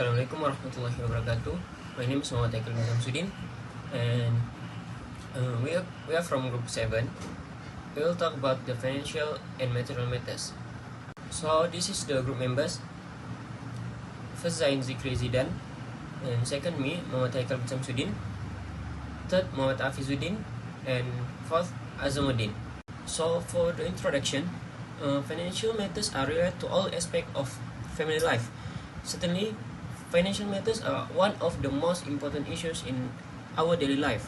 Assalamualaikum warahmatullahi wabarakatuh. My name is MOHD SAMSUDDIN, and we are from Group 7. We will talk about the financial and material matters. So this is the group members. First, ZAHIN, ZIKRIE, ZIDANE, and second me, MOHD SAMSUDDIN. Third, MOHD HAFIZUDIN, and fourth, AZAMUDDEEN. So for the introduction, financial matters are related to all aspects of family life. Certainly, financial matters are one of the most important issues in our daily life.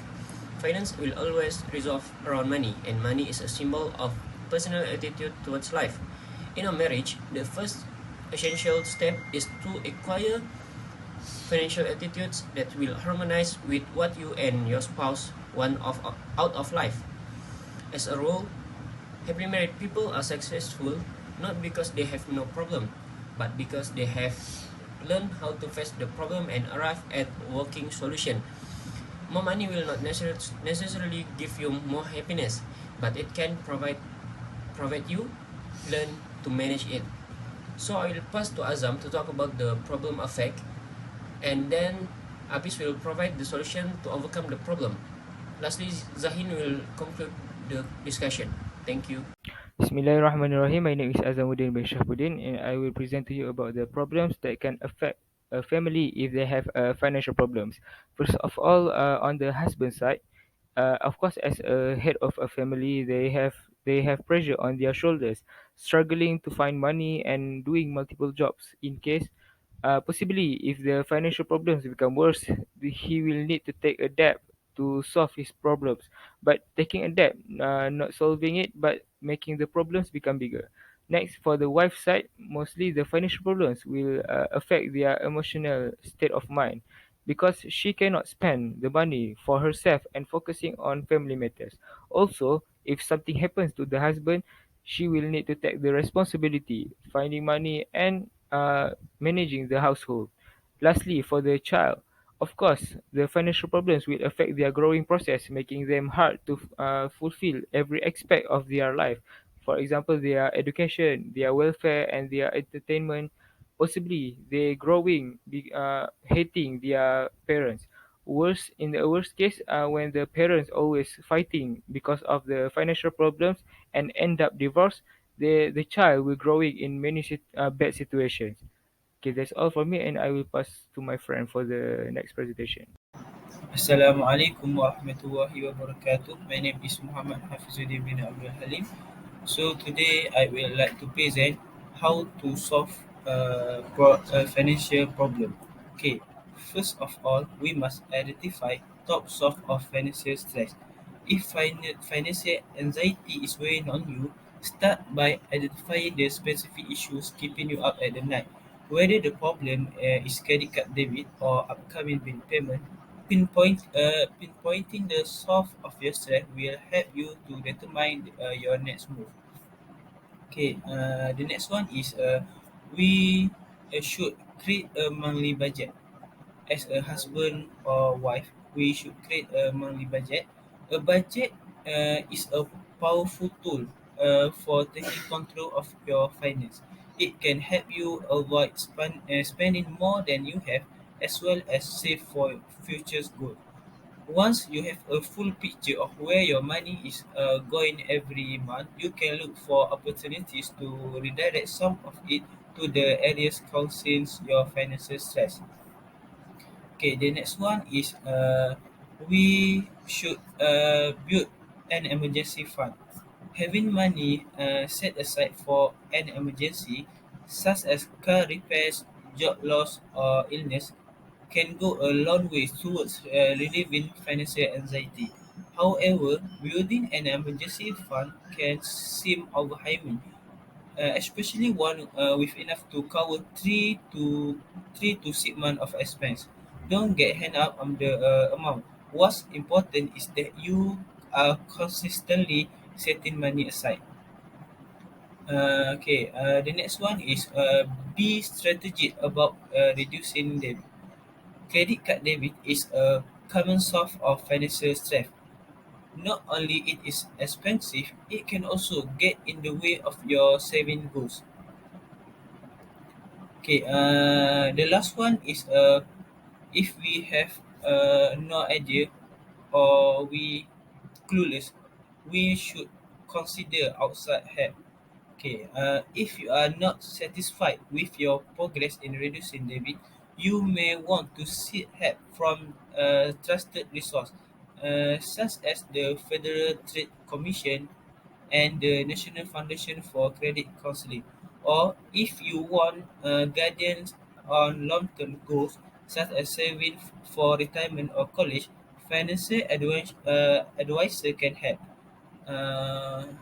Finance will always revolve around money, and money is a symbol of personal attitude towards life. In a marriage, the first essential step is to acquire financial attitudes that will harmonize with what you and your spouse want out of life. As a rule, happily married people are successful not because they have no problem, but because they have learned how to face the problem and arrive at a working solution. More money will not necessarily give you more happiness, but it can provide you learn to manage it. So I will pass to Azam to talk about the problem effect, and then Abis will provide the solution to overcome the problem. Lastly, Zahin will conclude the discussion. Thank you. Bismillahirrahmanirrahim. My name is AZAMUDDEEN bin SHAHPUDIN, and I will present to you about the problems that can affect a family if they have financial problems. First of all, on the husband side, of course, as a head of a family, they have pressure on their shoulders, struggling to find money and doing multiple jobs. In case, possibly, if the financial problems become worse, he will need to take a debt to solve his problems. But taking a debt, not solving it, but making the problems become bigger. Next, for the wife side, mostly the financial problems will affect their emotional state of mind because she cannot spend the money for herself and focusing on family matters. Also, if something happens to the husband, she will need to take the responsibility, finding money and managing the household. Lastly, for the child, of course, the financial problems will affect their growing process, making them hard to fulfill every aspect of their life. For example, their education, their welfare, and their entertainment. Possibly, they growing, hating their parents. Worse, in the worst case, when the parents always fighting because of the financial problems and end up divorced, the child will growing in many bad situations. Okay, that's all for me, and I will pass to my friend for the next presentation. Assalamualaikum warahmatullahi wabarakatuh. My name is Muhammad HAFIZUDIN bin ABDUL HALIM. So today I will like to present how to solve a financial problem. Okay, first of all, we must identify top source of financial stress. If financial anxiety is weighing on you, start by identifying the specific issues keeping you up at the night. Whether the problem is credit card debit or upcoming bill payment, pinpointing the source of your stress will help you to determine your next move. Okay, the next one is we should create a monthly budget. As a husband or wife, we should create a monthly budget. A budget is a powerful tool for taking control of your finance. It can help you avoid spending more than you have, as well as save for future goals. Once you have a full picture of where your money is going every month, you can look for opportunities to redirect some of it to the areas causing your financial stress. Okay, the next one is we should build an emergency fund. Having money set aside for an emergency, such as car repairs, job loss, or illness, can go a long way towards relieving financial anxiety. However, building an emergency fund can seem overwhelming, especially one with enough to cover 3 to 6 months of expense. Don't get hung up on the amount. What's important is that you are consistently setting money aside. The next one is be strategic about reducing debt. Credit card debit is a common source of financial stress. Not only it is expensive, it can also get in the way of your saving goals. Okay, the last one is if we have no idea or we clueless, we should consider outside help. Okay, if you are not satisfied with your progress in reducing debit, you may want to seek help from a trusted resource, such as the Federal Trade Commission and the National Foundation for Credit Counseling. Or if you want guidance on long-term goals, such as saving for retirement or college, financial advisor can help.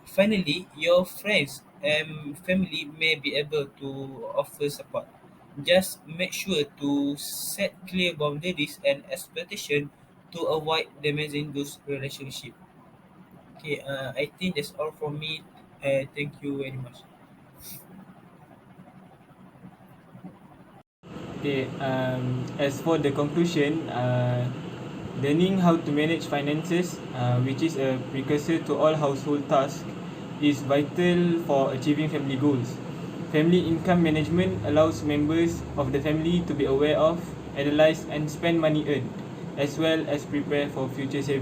Finally, your friends and family may be able to offer support. Just make sure to set clear boundaries and expectations to avoid damaging those relationships. Okay, I think that's all from me. Thank you very much. Okay, as for the conclusion, learning how to manage finances, which is a precursor to all household tasks, is vital for achieving family goals. Family income management allows members of the family to be aware of, analyze, and spend money earned, as well as prepare for future savings.